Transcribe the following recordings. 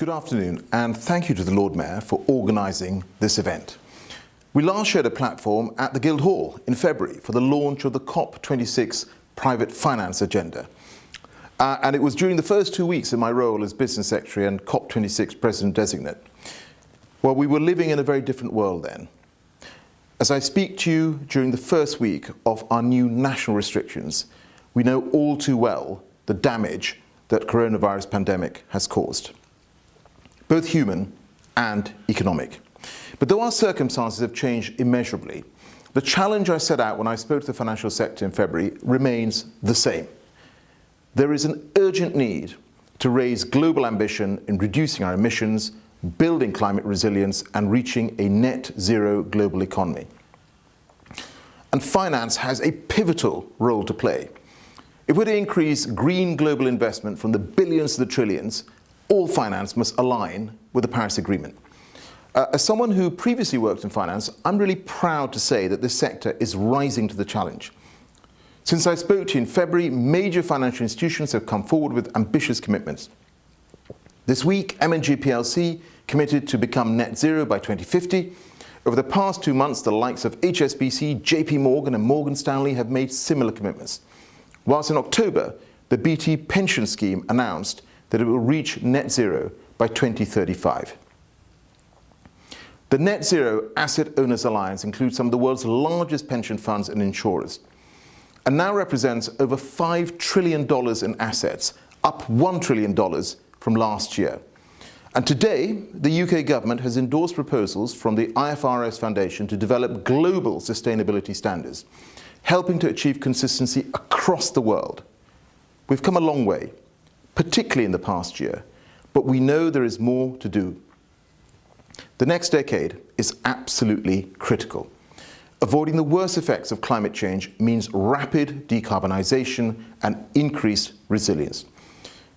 Good afternoon, and thank you to the Lord Mayor for organising this event. We last shared a platform at the Guildhall in February for the launch of the COP26 Private Finance Agenda. And it was during the first 2 weeks in my role as Business Secretary and COP26 President Designate. Well, we were living in a very different world then. As I speak to you during the first week of our new national restrictions, we know all too well the damage that coronavirus pandemic has caused, both human and economic. But though our circumstances have changed immeasurably, the challenge I set out when I spoke to the financial sector in February remains the same. There is an urgent need to raise global ambition in reducing our emissions, building climate resilience, and reaching a net zero global economy. And finance has a pivotal role to play. If we're to increase green global investment from the billions to the trillions, all finance must align with the Paris Agreement. As someone who previously worked in finance, I'm really proud to say that this sector is rising to the challenge. Since I spoke to you in February, major financial institutions have come forward with ambitious commitments. This week, M&G plc committed to become net zero by 2050. Over the past 2 months, the likes of HSBC, JP Morgan and Morgan Stanley have made similar commitments. Whilst in October, the BT pension scheme announced that it will reach net zero by 2035. The Net Zero Asset Owners Alliance includes some of the world's largest pension funds and insurers, and now represents over $5 trillion in assets, up $1 trillion from last year. And today, the UK government has endorsed proposals from the IFRS Foundation to develop global sustainability standards, helping to achieve consistency across the world. We've come a long way, particularly in the past year, but we know there is more to do. The next decade is absolutely critical. Avoiding the worst effects of climate change means rapid decarbonisation and increased resilience.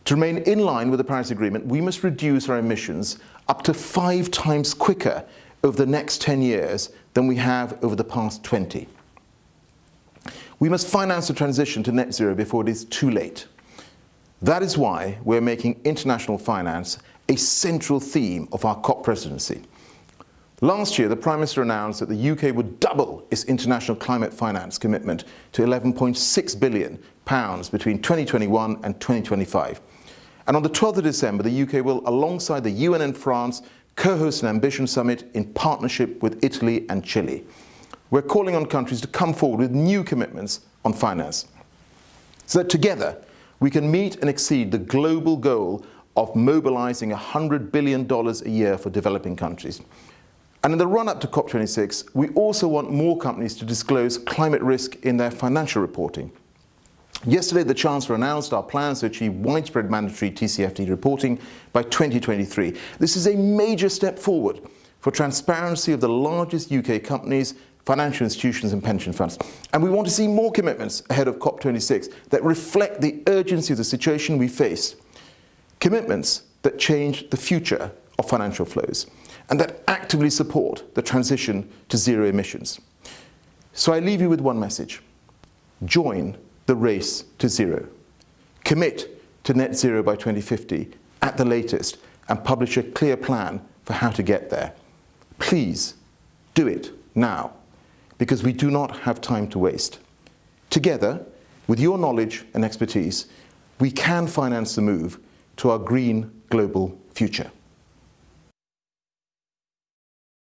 To remain in line with the Paris Agreement, we must reduce our emissions up to 5 times quicker over the next 10 years than we have over the past 20. We must finance the transition to net zero before it is too late. That is why we're making international finance a central theme of our COP presidency. Last year, the Prime Minister announced that the UK would double its international climate finance commitment to £11.6 billion between 2021 and 2025. And on the 12th of December, the UK will, alongside the UN and France, co-host an Ambition Summit in partnership with Italy and Chile. We're calling on countries to come forward with new commitments on finance, so that together we can meet and exceed the global goal of mobilising $100 billion a year for developing countries. And in the run-up to COP26, we also want more companies to disclose climate risk in their financial reporting. Yesterday, the Chancellor announced our plans to achieve widespread mandatory TCFD reporting by 2023. This is a major step forward for transparency of the largest UK companies, financial institutions and pension funds. And we want to see more commitments ahead of COP26 that reflect the urgency of the situation we face. Commitments that change the future of financial flows and that actively support the transition to zero emissions. So I leave you with one message. Join the race to zero. Commit to net zero by 2050 at the latest and publish a clear plan for how to get there. Please do it now, because we do not have time to waste. Together, with your knowledge and expertise, we can finance the move to our green global future.